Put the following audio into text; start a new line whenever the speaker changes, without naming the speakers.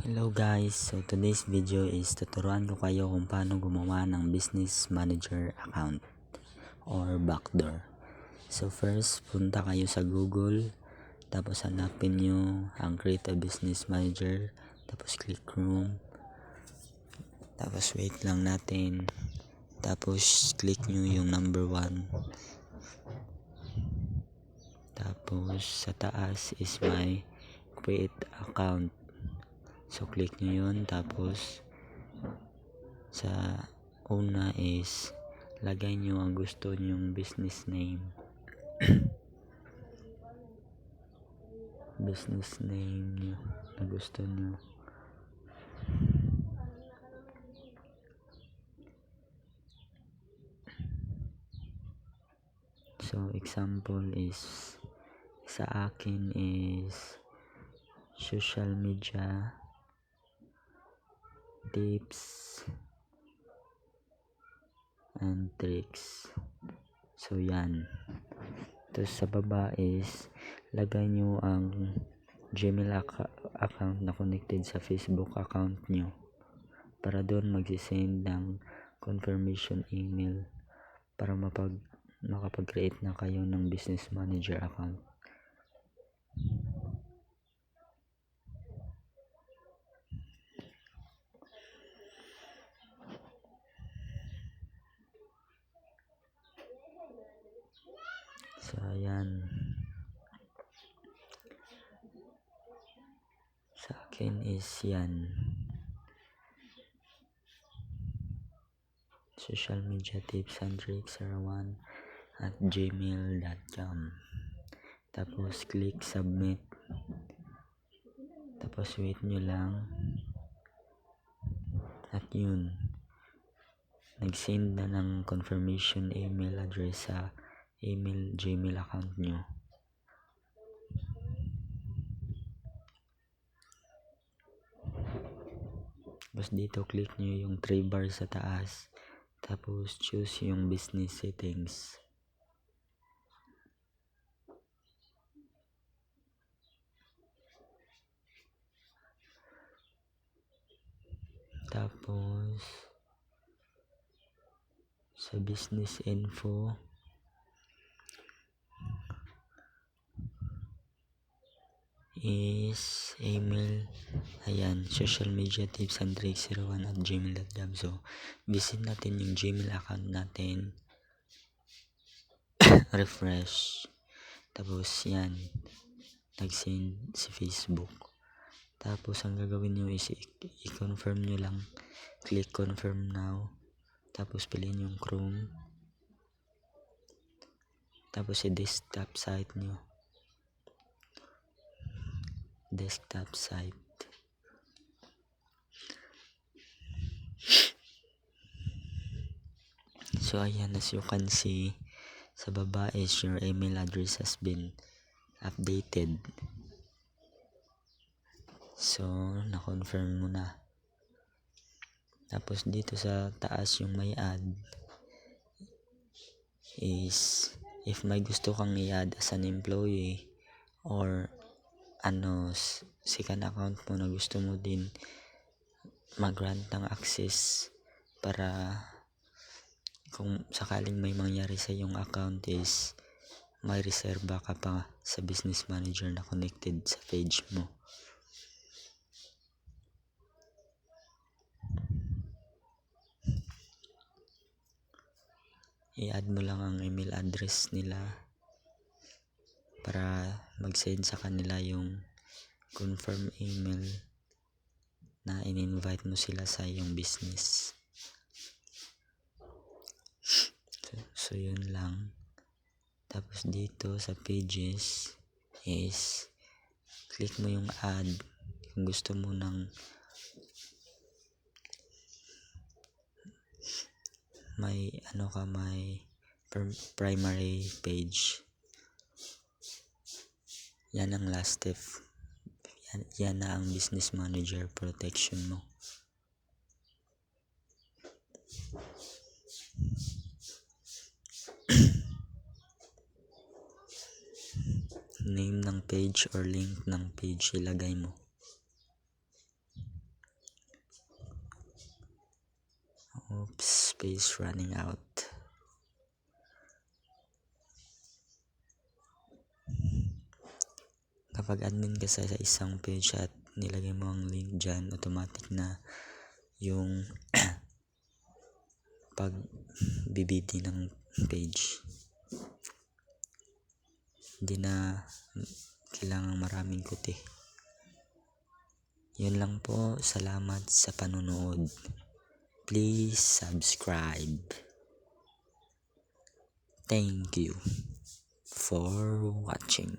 Hello guys, so today's video is tuturuan ko kayo kung paano gumawa ng business manager account or backdoor. So first, punta kayo sa Google, tapos hanapin nyo ang create a business manager, tapos click room, tapos wait lang natin, tapos click nyo yung number 1, tapos sa taas is my create account. So click nyo yun, tapos sa una is lagay nyo ang gusto nyong business name. Business name nyo na gusto nyo. So example is sa akin is social media tips and tricks. So yan. Tapos sa baba is lagay nyo ang Gmail account na connected sa Facebook account nyo para doon magsisend ng confirmation email para makapag-create na kayo ng business manager account. So ayan, sa akin is yan, social media tips and tricks 01@gmail.com. Tapos click submit, tapos wait nyo lang, at yun, nag-send na ng confirmation email address sa Gmail account nyo. Tapos dito click nyo yung 3 bar sa taas, tapos choose yung business settings. Tapos sa business info is email, ayan, social media tips and tricks 01@gmail.com. So visit natin yung Gmail account natin. Refresh, tapos yan, nag-send si Facebook. Tapos ang gagawin nyo is i-confirm nyo lang, click confirm now, tapos piliin yung Chrome, tapos i-desktop site nyo, desktop site. So ayan, as you can see sa baba is your email address has been updated. So na-confirm mo na. Tapos dito sa taas yung may add is if may gusto kang i-add as an employee or second account mo na gusto mo din mag-grant ng access para kung sakaling may mangyari sa yung account is may reserba ka pa sa business manager na connected sa page mo. I-add mo lang ang email address nila para mag-send sa kanila yung confirm email na in-invite mo sila sa iyong business. So yun lang. Tapos dito sa pages is click mo yung add kung gusto mo ng may primary page. Yan ang last step. Yan na ang business manager protection mo. Name ng page or link ng page ilagay mo. Oops, space running out. Kapag admin ka sa isang page at nilagay mo ang link dyan, automatic na yung pag BBT ng page. Hindi na kailangang maraming kuti. Yun lang po. Salamat sa panonood. Please subscribe. Thank you for watching.